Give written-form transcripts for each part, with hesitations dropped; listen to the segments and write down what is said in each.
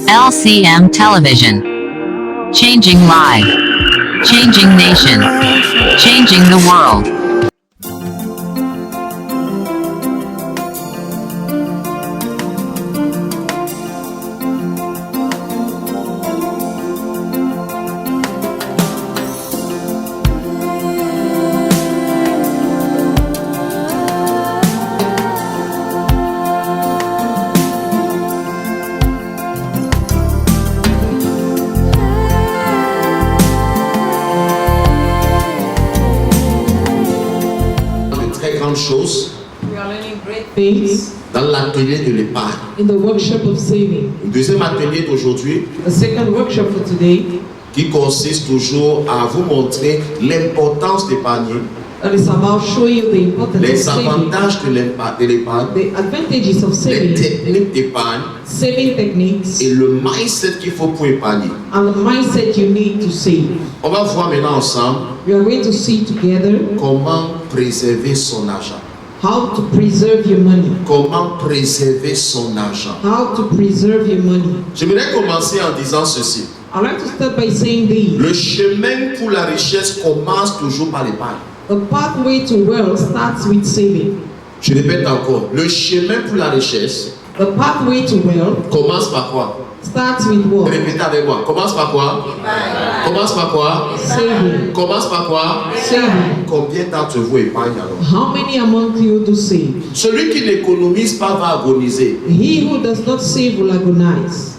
LCM Television. Changing life. Changing nation. Changing the world. Choses we are learning great things dans l'atelier de l'épargne. in the workshop of saving. Le deuxième atelier d'aujourd'hui The second workshop for today qui consiste toujours à vous montrer l'importance d'épargner, is about showing you the importance of les saving, avantages de l'épargne, the advantages of les saving, techniques d'épargne saving techniques, et le mindset qu'il faut pour épargner. and the mindset you need to save. On va voir maintenant ensemble We are going to see together comment préserver son argent. how to preserve your money. Comment préserver son argent. How to preserve your money. J'aimerais commencer en disant ceci. I'd like to start by saying this. Le chemin pour la richesse commence toujours par l'épargne. The pathway to wealth starts with saving. Je répète encore. Le chemin pour la richesse The pathway to wealth commence par quoi? starts with what? Répétez avec moi. Commence par quoi? Commence par quoi? Saving. Commence par quoi? Saving. Combien d'entre vous épargnent alors? How many among you do save? Celui qui n'économise pas va agoniser. He who does not save will agonize.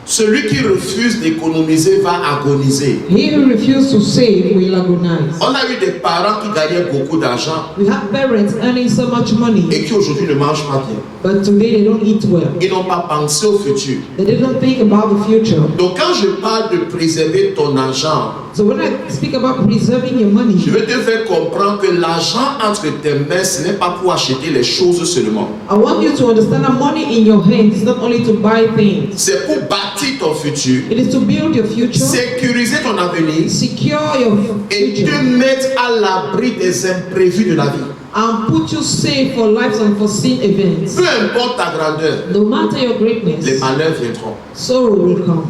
Celui qui refuse d'économiser va agoniser. He who refuses to save will agonize. On a eu des parents qui gagnaient beaucoup d'argent We have parents earning so much money, et qui aujourd'hui ne mangent pas bien. but today they don't eat well. Ils n'ont pas pensé au futur. They didn't think about the future. Donc quand je parle de préserver ton argent, So when I speak about preserving your money, je veux te faire comprendre que l'argent entre tes mains, ce n'est pas pour acheter les choses seulement. I want you to understand that money in your hands is not only to buy things. C'est pour bâtir ton futur, It is to build your future, sécuriser ton avenir secure your et future, te mettre à l'abri des imprévus de la vie. and put you safe for life's unforeseen events. Peu importe ta grandeur, No matter your les greatness, malheurs viendront. sorrow will come.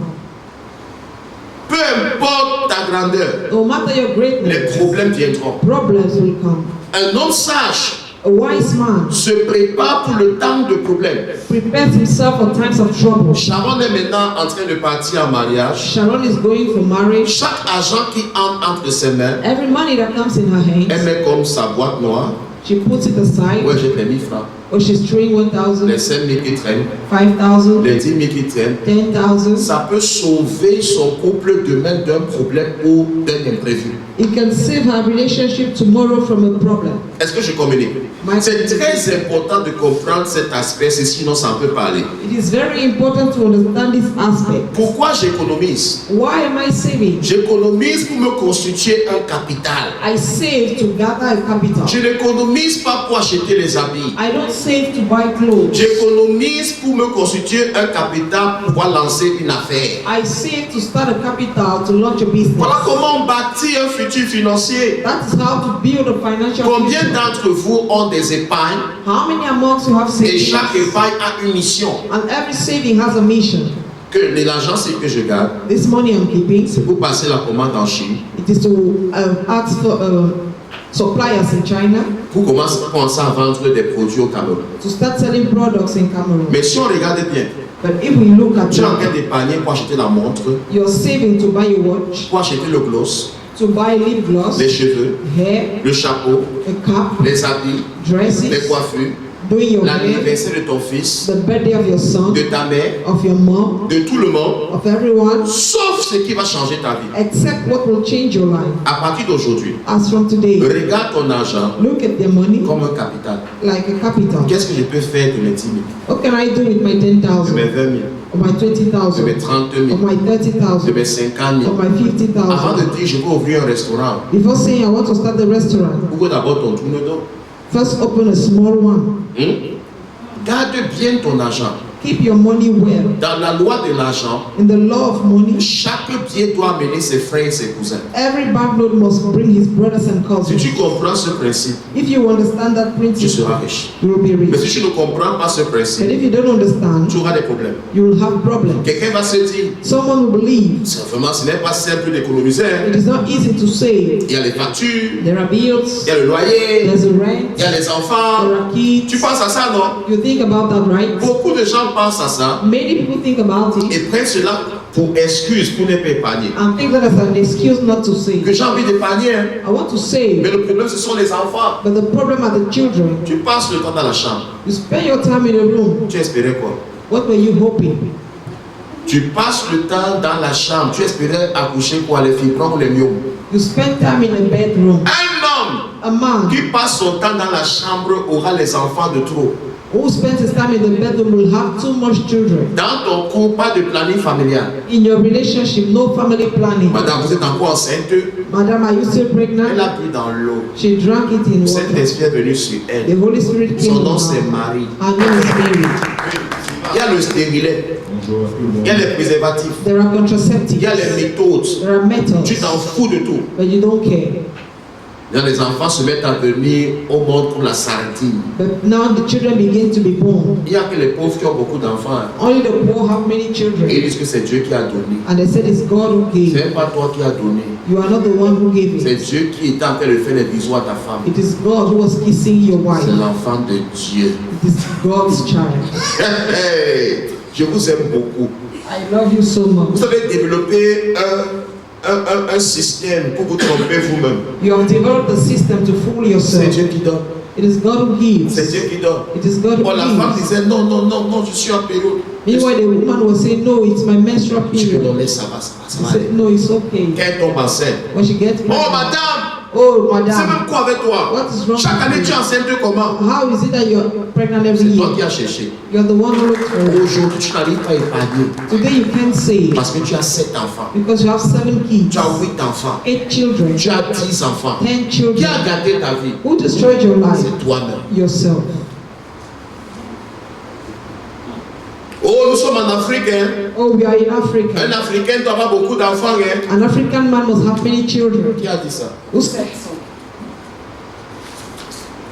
Peu importe ta grandeur, No matter your les greatness, problèmes viendront. problems will come. Un homme sage A wise man se prépare pour le temps de problème. prepares himself for times of trouble. Sharon est maintenant en train de partir en mariage. Sharon is going for marriage. Chaque argent qui entre entre ses mains, Every money that comes in her elle hands, met comme sa boîte noire. she puts it aside. Ouais, j'ai les 1000 francs, Or she's throwing les 1,000, 5000 qui traînent, 5,000, les 10 000 qui traînent. 10,000. Ça peut sauver son couple demain d'un problème ou d'un imprévu. It can save her relationship tomorrow from a problem. Est-ce que je communique? My- C'est très important de comprendre cet aspect, sinon ça peut parler. It is very important to understand this aspect. Pourquoi j'économise? Why am I saving? J'économise pour me constituer un capital. I save to gather a capital. Je n'économise pas pour acheter les habits. I don't save to buy clothes. J'économise pour me constituer un capital pour pouvoir lancer une affaire. I save to start a capital to launch a business. Voilà comment on bâtit un futur financier. That is how to build a financial Combien future. d'entre vous ont des épargnes How many amongst you have et savings? chaque épargne a une mission? And every saving has a mission. Que l'argent c'est que je garde, This money I'm keeping, c'est pour passer la commande en Chine, it is to ask for suppliers in China pour commencer à vendre des produits au Cameroun. to start selling products in Cameroon. Mais si on regarde bien, But if we look at tu es en train it, d'épargner pour acheter la montre, you're saving to buy a watch, pour acheter le gloss, to buy lip gloss, les cheveux, hair, le chapeau, a cap, les habits, les dresses, coiffures, doing your hair, l'anniversaire de ton fils, the birthday of your son, de ta mère, of your mom, de tout le monde, of everyone, sauf ce qui va changer ta vie. except what will change your life. À partir d'aujourd'hui, As from today, regarde ton argent look at the money comme un capital. like a capital. Qu'est-ce que je peux faire de mes 10 000, What can I do with my de 10,000, mes 20 000, or my de mes 20,000, 30 or 000, my de 30,000, mes 50 000? or my Avant 50,000? de dire je veux ouvrir un restaurant, Before saying I want to start the restaurant, ouvre d'abord ton tourne-dos. first open a small one. Garde bien ton argent. Keep your money well. Dans la loi de l'argent, In the law of money, chaque billet doit amener ses frères et ses cousins. every banknote must bring his brothers and Si cousins. tu comprends ce principe, If you understand that tu principle, seras riche. you will be Mais rich. si tu ne comprends pas ce But principe, if you don't understand, tu auras des problèmes. you will have problems. Quelqu'un va se dire, Someone will believe simplement, ce n'est pas simple d'économiser. it is not easy to save. Il y a les factures, There are bills, il y a le loyer, there's a rent, il y a les there enfants. are kids. Tu penses à ça, non? You think about that, right? Beaucoup de gens pensent à ça Many people think about it et prennent cela pour excuse pour ne pas épargner. and think that as an excuse not to Que save. j'ai envie d'épargner, hein. I want to Mais save, le problème, ce sont les enfants. but the problem are the children. Tu passes le temps dans la chambre. You spend your time in a room. Tu espérais quoi? What were you hoping? Tu passes le temps dans la chambre. Tu espérais accoucher quoi? Les fibrons ou les myomes? You spend time in a bedroom. Un homme A man qui passe son temps dans la chambre aura les enfants de trop. who spends his time in the bedroom will have too much children. Dans ton couple, pas de planning familial. In your relationship, no family planning. Madame, vous êtes encore enceinte. Madam, are you still Elle pregnant? a bu dans l'eau. She drank it in Cet water. esprit est venu sur The elle. Holy Spirit came Son on nom c'est her. Marie. Her name is Mary. Il y a le stérilet. Il y a les préservatifs. There are Il contraceptives. y a les méthodes. There are methods. Tu t'en fous de tout. But you don't care. Là, les enfants se mettent à venir au monde comme la sardine. But now the children begin to be born. Il n'y a que les pauvres qui ont beaucoup d'enfants. Hein. Only the poor have many Et ils children. disent que c'est Dieu qui a donné. And they said it's God who Ce gave. n'est pas toi qui as donné. You are not the one who gave C'est it. Dieu qui est en train de faire des bisous à ta femme. It is God who was kissing your wife. C'est l'enfant de Dieu. It is God's child. Hey, je vous aime beaucoup. I love you so much. Vous avez développé un système pour vous tromper vous-même. You have developed a system to fool C'est yourself. Dieu qui donne. It is God who gives. C'est Dieu qui donne. It is God Oh, la who femme gives. disait non, non, non, non, je suis en période. Meanwhile, the woman was saying, no, it's my menstrual Je peux period. donner, ça va, ça va, ça He va. aller. said, no, it's okay. Quand elle tombe enceinte. When she gets Oh, pregnant, madame, oh, c'est même madam, quoi avec toi? what is wrong Chaque année, with tu es you? enceinte comment? How is it that you're pregnant every C'est toi qui year? as cherché. You're the one who looked for it. Aujourd'hui, tu n'arrives pas à épargner Today you can't save parce que tu as 7 enfants. because you have 7 kids, Tu as 8 enfants. 8 children, Tu as 10 enfants. 10 Qui children. a gâté ta vie? Who destroyed your life? C'est toi-même. Yourself. Oh, nous sommes en Afrique. Hein? Oh, we are in Un Africa. Africain doit avoir beaucoup d'enfants. Hein? An African man must have many children. Qui a dit ça? Who said so?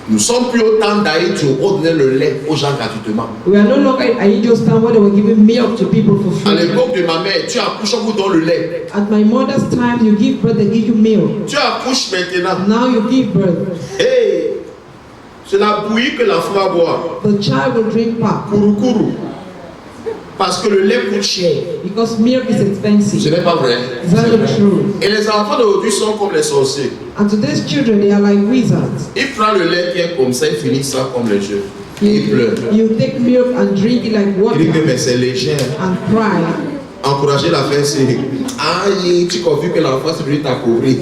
Nous sommes plus au temps d'Haïti où on donnait le lait aux gens gratuitement. We are no longer in Aïdio's time where they were giving milk to people for À free. l'époque de ma mère, tu accouches, on vous donne le lait. At my mother's time, you give birth, they give you milk. Tu accouches maintenant. Now you give birth. Hey, c'est la bouillie que l'enfant va boire. The child will drink pap Kourou. Parce que le lait coûte cher. because milk is Ce expensive. n'est pas vrai. Is that not true? Et les enfants d'aujourd'hui sont comme les sorciers. And today's children, they are like wizards. Ils prennent le lait qui est comme ça, ils finissent ça comme les jeux. Ils pleurent. You take milk and drink it like Ils disent que water mais c'est léger. and cry. Encourager la fête, c'est aïe, tu confus que l'enfant c'est venu t'appauvrir.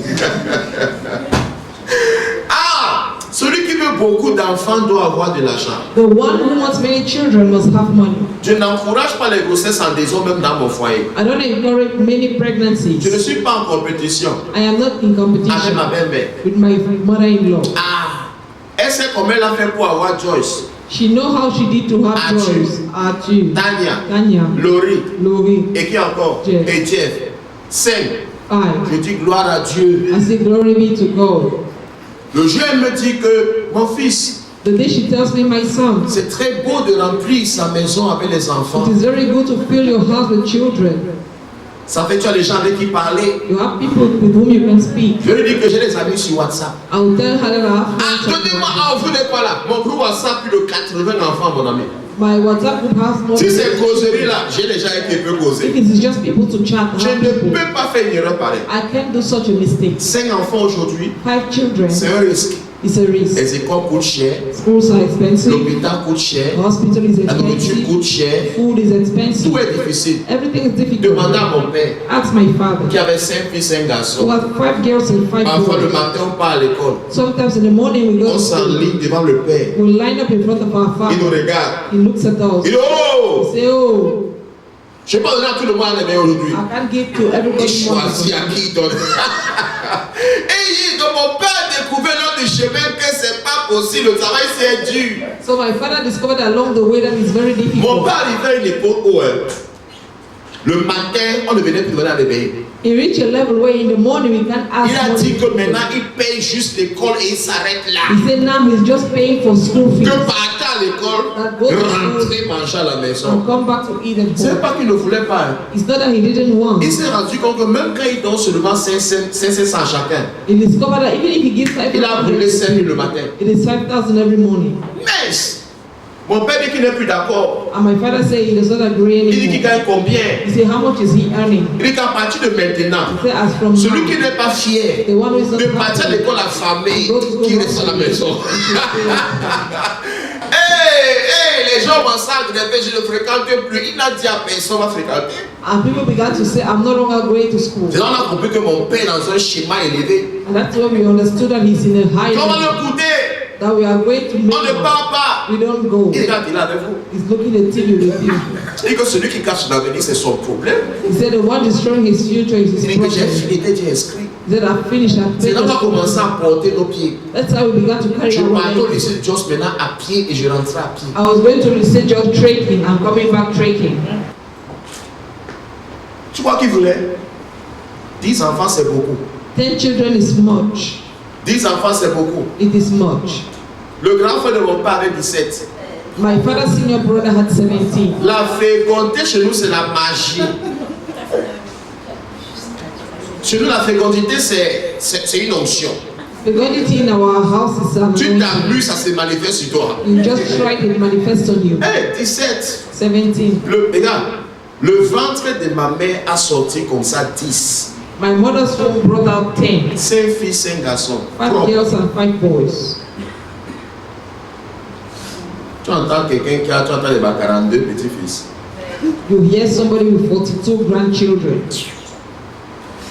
Ah, celui qui veut beaucoup d'enfants doit avoir de l'argent. The one who wants many children must have money. Je n'encourage pas les grossesses en désordre même dans mon foyer. I don't encourage many Je ne pregnancies. suis pas en compétition I am not in avec competition ma belle-mère. with my mother-in-law. Ah, elle sait comment elle a fait pour avoir Joyce, She know how she did to have Atu. Joyce, Atu, Tania, Tanya, Laurie, Laurie, et qui encore? Jeff. Et Jeff. 5. I. Je dis gloire à Dieu. I say glory be to God. Le jour elle me dit que mon fils, The day she tells me, my son, c'est très beau de remplir sa maison avec les enfants. it is very good to fill your house with children. Ça fait que tu as des gens avec qui parler. You have people with whom you can speak. Je lui dis que j'ai des amis sur WhatsApp. I will tell her that I have Ah, friends on donnez-moi, WhatsApp. ah, vous n'êtes pas là. Mon groupe WhatsApp, plus de 80 enfants, mon ami. My WhatsApp group has more. Si c'est causerie là, j'ai des gens qui peuvent If causer. it is just people to chat, I Je have ne people. peux pas faire une erreur pareille. I can't do such a mistake. 5 enfants aujourd'hui, 5 children, c'est un risque. it's a risk. Les écoles coûtent cher, Schools are expensive. l'hôpital coûte cher, Hospital is la nourriture expensive. coûte cher. Food is expensive. Tout est difficile. Everything is difficult. Demandez à mon père Ask my father. qui avait 5 filles, 5 Who garçons. has 5 girls and 5 Parfois le boys. matin on part à l'école. Sometimes in the morning we go On to school. s'enligne devant le père. We line up in front of our Il nous father. regarde. He looks at us. Il dit oh, Say, oh, je ne vais pas donner à tout le monde les meilleurs aujourd'hui. I can't give to Il everybody choisit à money. qui il donne. Et il dit que mon père a découvert l'un du chemin que c'est pas possible, le travail c'est dur. So my father discovered along the way that it's very Mon difficult. père arrivait à une époque où le matin, on ne venait plus donner à bébé. He reached a level where in the morning we can't ask Il a money. dit que maintenant il paye juste l'école et il s'arrête là. He said now he's just paying for school fees Que partir à l'école, rentrer manger à la maison. and come back to eat at C'est home. pas qu'il ne voulait pas. Hein. It's not that he didn't want. Il s'est rendu compte que même quand il donne seulement 500 à chacun, He discovered that even if he gives il a brûlé 5,000, 5 000 le matin. it is 5,000 every morning. Mais mon père dit qu'il n'est plus d'accord. And my father said he does not agree Il dit qu'il anymore. gagne combien? He said, how much is he earning? Il dit qu'à partir de maintenant, He said, as from celui now, qui n'est pas fier the one who is not de partir à happy, l'école affamé, go to school qui reste à la maison. Les gens vont s'agréver, je ne fréquente plus. Il n'a dit à personne, on va fréquenter. and people began to say, I'm no longer going to school. C'est là qu'on a compris que mon père est dans un schéma élevé. And that's when we understood that he's in a high Comment level, le goûter? that we are going to make On ne it. part pas. We don't go. Il regarde, il est avec vous. He's looking at TV with you. Il dit que celui qui cache son avenir, c'est son problème. He said the one destroying his future is Il his dit que j'ai problem. fini d'être inscrit. He said, I've finished, I've C'est là qu'on a finished. commencé à porter nos pieds. That's how we began to carry Je our partais au legs. lycée de Jos maintenant à pied et je rentrais à pied. I was going to Lycée just trekking and coming back trekking. Tu vois qu'il voulait? 10 enfants, c'est beaucoup. 10 children is much. 10 enfants, c'est beaucoup. It is much. Le grand frère de mon père avait 17. My father's senior brother had 17. La fécondité chez nous, c'est la magie. Chez nous, la fécondité, c'est une onction. The quality in our house is Tu anointing. t'amuses, ça se manifeste sur toi. You just try it manifest on you. Hey, 17. 17. Regarde, le ventre de ma mère a sorti comme ça 10. My mother's womb brought out 10. 5 filles, 5 garçons. 5 Propre. girls and 5 boys. Tu entends quelqu'un qui a, tu entends les 42 petits-fils. You hear somebody with 42 grandchildren.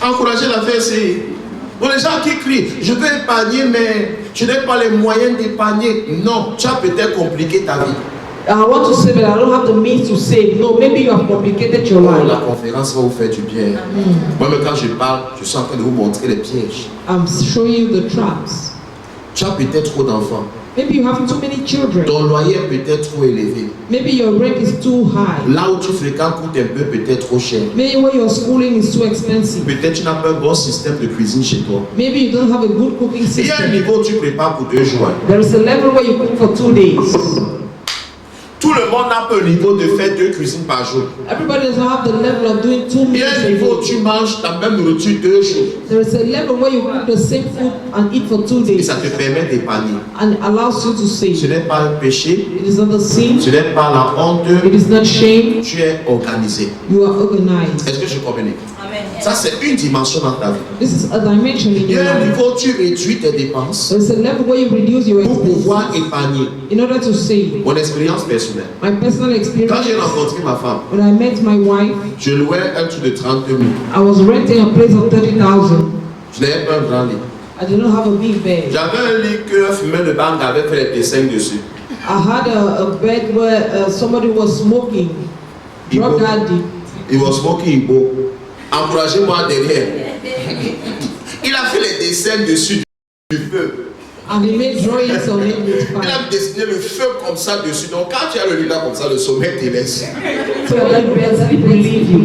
Encouragez l'affaire ici. Bon, les gens qui crient, je veux épargner, mais je n'ai pas les moyens d'épargner. Non, tu as peut-être compliqué ta vie. I want to say, but I don't have the means to save. No, maybe you have complicated your La life. conférence va vous faire du bien. Moi-même, quand je parle, je suis en train de vous montrer les pièges. I'm showing you the traps. Tu as peut-être trop d'enfants. Maybe you have too many children. Ton loyer est peut-être trop élevé. Maybe your rent is too high. Là où tu fréquentes coûte un peu peut-être trop cher. Maybe where your schooling is too expensive. Peut-être tu n'as pas un bon système de cuisine chez toi. Maybe you don't have a good cooking Il y a un system. niveau où tu prépares pour 2 jours. There is a level where you cook for 2 days. Tout le monde n'a pas un niveau de faire 2 cuisines par jour. Everybody doesn't have the level of doing 2 Il y a meals un a niveau où day. tu manges la même nourriture 2 jours. There is a level where you cook the same food and eat for 2 Et days ça te permet d'épargner. and allows you to Ce save. n'est pas un péché, It is not a sin. ce n'est pas la honte, It is not shame. tu es organisé. You are organized. Est-ce que je communique? Ça, c'est une dimension dans ta vie. This is a dimension in Il y your a un life. niveau où tu réduis tes dépenses There is a level where you reduce your pour expenses pouvoir épargner. in order to save. Mon expérience personnelle. My personal Quand experience, j'ai rencontré ma femme, when I met my wife, je louais un truc de 32 000. I was renting a place of 30,000. Je n'avais pas un grand lit. I did not have a big bed. J'avais un lit que fumait de banque avait fait les dessins dessus. I had a bed where somebody was smoking, drug addict. Il was smoking Igbo. Encouragez-moi derrière. Il a fait les dessins dessus du feu. And he made drawings on it with Il fire. a dessiné le feu comme ça dessus. Donc quand tu as le lit là comme ça, le sommet te laisse. So that bed people leave you.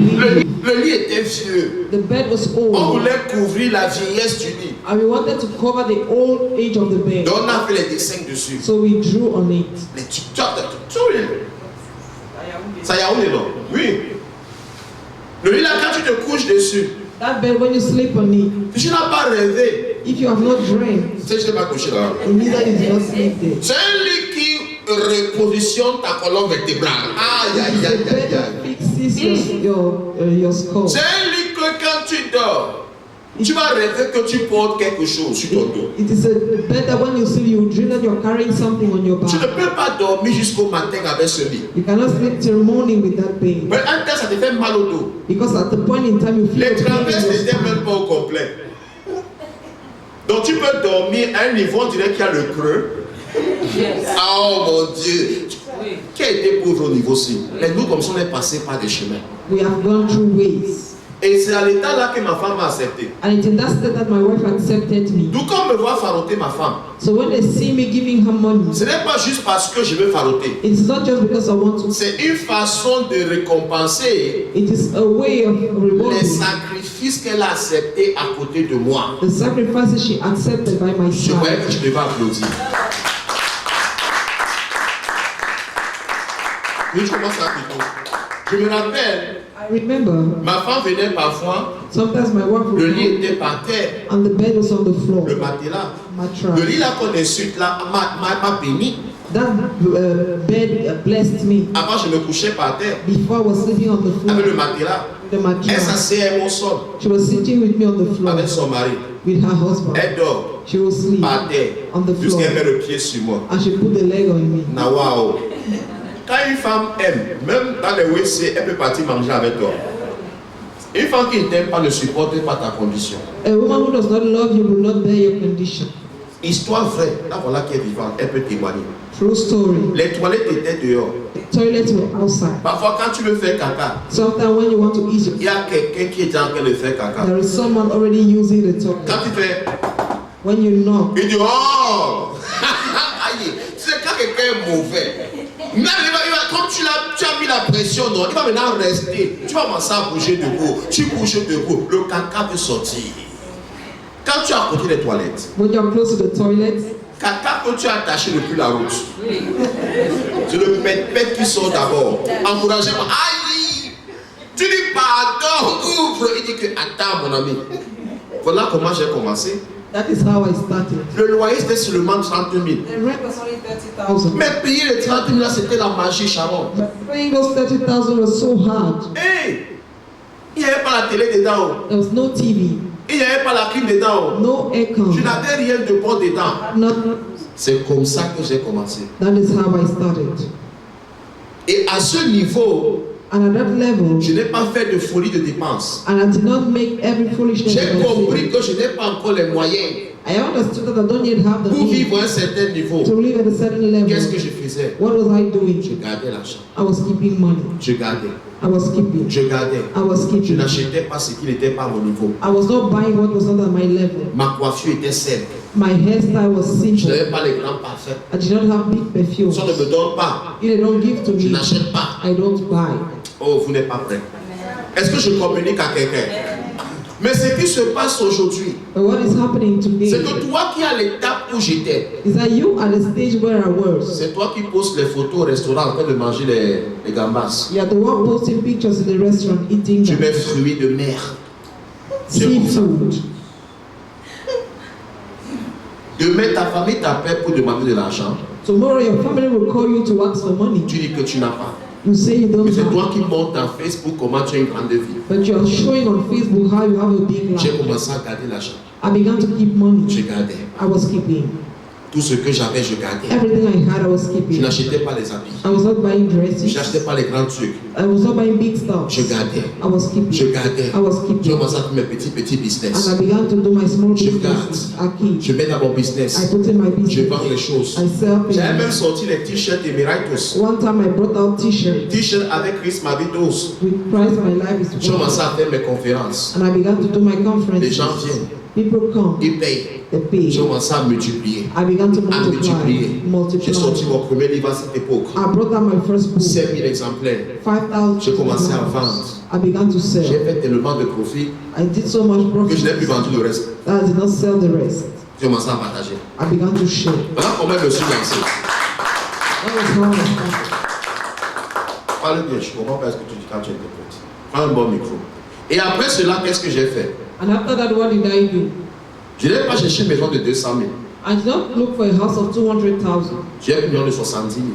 Le lit était vieux. The bed was On old, voulait couvrir la vieillesse du lit. and we wanted to cover the old age of the bed. Donc on a fait les dessins dessus. So we drew on it. Les TikTok, ça Yaoundé non? Oui. Le lit là, quand tu te couches dessus, That bed, when you sleep on it, tu n'as pas rêvé. if you have not dreamed, Tu sais, je n'ai pas couché là. neither did you sleep there. C'est un lit qui repositionne ta colonne vertébrale. Aïe, aïe, The aïe, aïe, bed aïe. fixes your skull. C'est un lit que quand tu dors, tu vas rêver que tu portes quelque chose sur ton dos. It is a bed that when you sleep, you dream that you're carrying something on your Tu ne back. peux pas dormir jusqu'au matin avec ce lit. You cannot sleep till morning with that bed. Mais un temps, ça te fait mal au dos. Because at the point in time you feel Les the pain in traverses your n'étaient stomach. même pas au complet. Donc tu peux dormir à un niveau, on dirait qu'il y a le creux. Oh mon Dieu. Qui a été pauvre au niveau-ci? Mais nous, comme ça, on est passé par des chemins. We have gone through ways. Et c'est à l'état là que ma femme m'a accepté. And it's in that state that my wife accepted me. Donc quand on me voit faroter ma femme, So when they see me giving her money, ce n'est pas juste parce que je veux faroter. it's not just because I want to. C'est une façon de récompenser It is a way of les rewarding sacrifices qu'elle a acceptés à côté de moi. the sacrifices she accepted by my Je croyais que side. je devais applaudir. Oui, je commence à plutôt. Je me rappelle, I remember ma femme venait parfois, sometimes my wife le would lit come était par terre, and the bed was on the floor, le matelas. Le mattress. lit là qu'on insulte là m'a béni. That bed blessed me. Avant, je me couchais par terre Before I was sleeping on the avec le floor, matelas. the Elle mattress. s'asseyait au sol She was sitting with me on the floor avec son mari. with her husband. Elle dort She will sleep par terre on the floor jusqu'à mettre le pied sur moi. and she put the leg on me. Na waouh. Quand une femme aime, même dans les WC, elle peut partir manger avec toi. Une femme qui ne t'aime pas ne supporte pas ta condition. A woman who does not love you will not bear your condition. Histoire vraie, là voilà qui est vivante, elle peut témoigner. True story. Les toilettes étaient dehors. The toilets were outside. Parfois quand tu veux faire caca, Sometimes when you want to eat, il y a quelqu'un qui est en train de faire caca. there is someone already using the toilet. Quand tu fais, When you knock, il dit oh. Aïe, tu sais quand quelqu'un est mauvais, même comme tu as mis la pression, non, il va maintenant rester. Tu vas commencer à bouger debout. Tu bouges debout, le caca peut sortir. Quand tu es à côté des toilettes, when you're close to the toilet, caca que tu as attaché depuis la route, c'est le pète qui sort d'abord. Encouragez-moi. Aïe! Tu dis pardon, ouvre. Il dit que attends mon ami. Voilà comment j'ai commencé. that is how I started. Le loyer c'était seulement 30 000. The rent was only 30,000. Mais payer les 30 000 là, c'était la magie, Sharon. But paying those 30,000 was so hard. Hey! Il n'y avait pas la télé dedans. There was no TV, Il n'y avait pas la clim dedans. no aircon. Je n'avais rien de bon dedans. Not, C'est comme ça que j'ai commencé. that is how I started. Et à ce niveau, And at that level, je n'ai pas fait de folie de dépenses. and I did not make every foolishness J'ai that I compris did. que je n'ai pas encore les moyens I understood that I don't yet have the pour means vivre à un certain niveau. to live at a certain Qu'est-ce que level. je faisais? What was I Je doing? gardais l'argent. I was keeping money. Je gardais. I was keeping. Je gardais. I was Je keeping. n'achetais pas ce qui n'était pas à mon niveau. I was not buying what was not at my level. Ma coiffure était simple. My hairstyle was Je simple. n'avais pas les grands parfaits. I did not have big perfume. Si on ne me donne pas, If they don't give to je me, n'achète pas. I don't buy. Oh, vous n'êtes pas prêts. Est-ce que je communique à quelqu'un? Mais ce qui se passe aujourd'hui, But what is happening c'est today que toi qui as l'étape où j'étais, is that you at the stage where I was. c'est toi qui postes les photos au restaurant en train de manger les gambas. You are the one posting pictures in the restaurant eating Tu them. mets fruits de mer. C'est comme ça. Seafood. Demain, ta famille t'appelle pour demander de l'argent. Tomorrow your family will call you to ask for money. Tu dis que tu n'as pas. You say you don't Mais c'est have. toi qui montes dans Facebook comment tu as une grande vie. But you are showing on Facebook how you have a big J'ai life. commencé à garder l'argent. I began to keep money. Je gardais. I was keeping. Tout ce que j'avais, je gardais. Everything I had, I was Je keeping. n'achetais pas les habits. I was not buying Je dresses. n'achetais pas les grands trucs. I was not buying big stuff. Je gardais. I was Je keeping. gardais. I was Je keeping. commençais à faire mes petits And business. I began to do my small Je businesses. I keep. Je mets dans mon I business. put in my Je business. vends les choses. I sell J'avais même things. sorti les t-shirts et Meritos. One time I brought out t-shirts T-shirt avec Chris Mavitos. with Christ My Life is Je commençais Worth. à faire mes conférences. And I began to do my Les conferences. gens viennent. People come. Ils payent. They pay. Je commençais à multiplier. I began to À multiplier. multiply. J'ai sorti mon premier livre à cette époque. I brought out my first book. 5000 exemplaires. 5,000. J'ai commencé à vendre. I began to J'ai sell. fait tellement de profit I did so much que je n'ai plus profit vendu le reste. that I did not sell the rest. J'ai commencé à partager. I began to share. Voilà comment je me suis lancé. That was how I started. Parle bien, je comprends pas ce que tu dis quand tu interprètes. Prends un bon micro. Et après cela, qu'est-ce que j'ai fait? And after that, what did I do? Je n'ai pas cherché une maison de 200 000. I did not look for a house of 200,000. J'ai pris une maison de 70 000.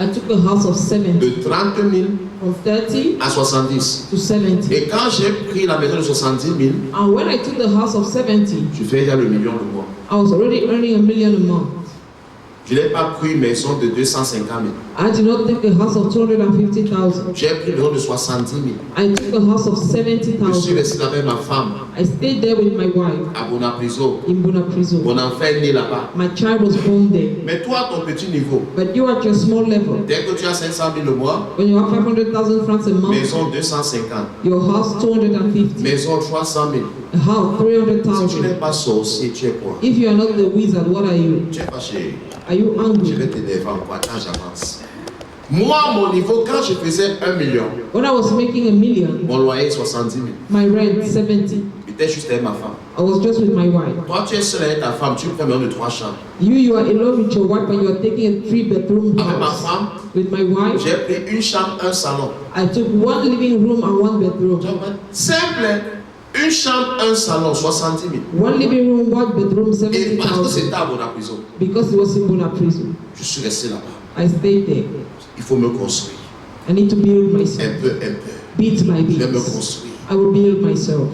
I took a house of 70, De 30 000 from 30 à 70. to 70. Et quand j'ai pris la maison de 70 000, And when I took the house of 70, je fais déjà le million de mois. I was already earning $1 million a month. Je n'ai pas pris une maison de 250 000. I did not take a house of 250,000. J'ai pris une maison de 70 000. I took a house of Je suis 70,000. resté là avec ma femme I stayed there with my wife à Bonapriso. in Bunapriso. Mon enfant est né là-bas. My child was born there. Mais toi, ton petit niveau, But you at your small level, dès que tu as 500 000 le mois, when you have 500,000 francs a month, maison 250, your house 250, maison 300 000. a house Si tu n'es 300,000. pas sorcier, tu es quoi? If you are not the wizard, what are you? Tu es pas chéri. Are you Je angry? vais t'énerver encore quand j'avance. Moi, mon niveau, quand je faisais 1 million, When I was making a million, mon loyer 70 000. my rent 70. J'étais juste avec ma femme. I was just with my wife. Toi, tu es seul avec ta femme, tu fais un de 3 chambres. You are alone with your wife, but you are taking a 3-bedroom Avec ma house. femme, With my wife, j'ai pris une chambre, un salon. I took 1 living room and 1 bedroom. Simple. Une chambre, un salon, 70 000. 1 living room, 1 bedroom, Et parce que 70,000. c'était à Bonapriso, Because it was in Bunapriso. je suis resté là-bas. I stayed there. Il faut me construire. I need to build Un myself. peu, un peu. Bit by Je vais me bit. construire. I will build myself.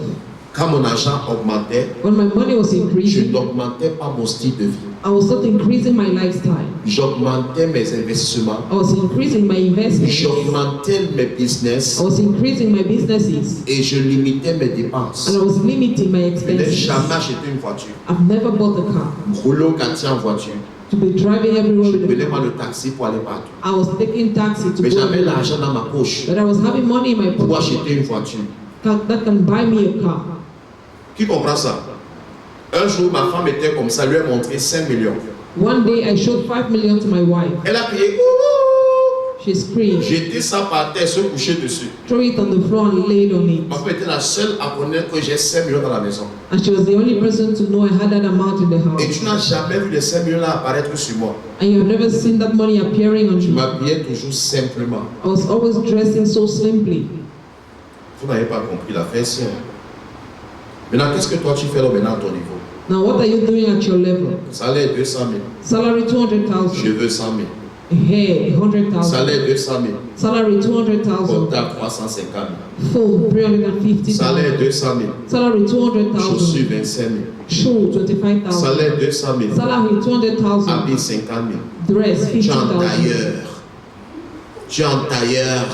Quand mon argent augmentait, When my money was je increasing, n'augmentais pas mon style de vie. I was not increasing my lifestyle. J'augmentais mes investissements. I was increasing my investments. J'augmentais mes I business was increasing my businesses. et je limitais mes dépenses. And I was limiting my Je n'ai expenses. jamais acheté une voiture. I've never bought a car. Rouler au quartier en voiture. To be driving everywhere Je with ne a prenais pas car. le taxi pour aller partout. I was taking taxi to Mais go j'avais everywhere. l'argent dans ma poche But I was having money in my pour pocket acheter une voiture. that can buy me a car. Qui comprend ça? Un jour, ma femme était comme ça, lui a montré 5 millions. One day I showed 5 million to my wife. Elle a crié, ouh! She screamed, Jeter ça par terre, se coucher dessus. threw it on the floor and laid on it. Ma femme était la seule à connaître que j'ai 5 millions dans la maison. And she was the only person to know I had that amount in the Et house. tu n'as jamais vu les 5 millions là apparaître sur moi. And you have never seen that money appearing on Je me. m'habillais toujours simplement. I was always dressing so simply. Vous n'avez pas compris l'affaire, sien. Maintenant, qu'est-ce que toi tu fais là maintenant à ton niveau? Now what are you doing at your level? Salaire 200 000. Salary 200,000. Cheveux 100 000. Hair 100,000. Salaire 200 000. Salary 200,000. Portable 350 000. Phone 350,000. Salaire 200 000. Salary Chaussures 200,000. 25 000. Shoe 25,000. Salaire 200 000. Salary 200,000. Habit 50 000. Dress Tu es en 50,000. tailleur. Tu es en tailleur.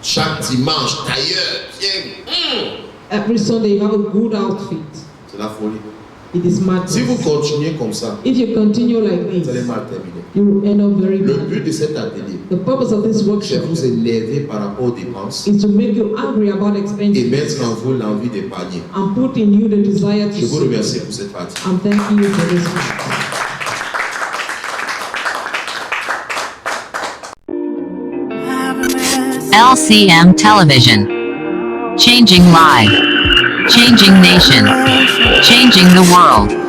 Chaque dimanche, tailleur. Tiens. Every Sunday you have a good outfit. C'est la folie. It is Si vous madness. continuez comme ça, If you continue like vous allez this, mal terminer. you will end up very Le bad. but de cet atelier, The purpose of this c'est workshop vous énerver par rapport aux dépenses is to make you angry about et expenses mettre en vous l'envie d'épargner. and put in you the desire to Je vous save. remercie pour cette partie. I'm thanking you for this. LCM Television. Changing life. Changing nation. Changing the world.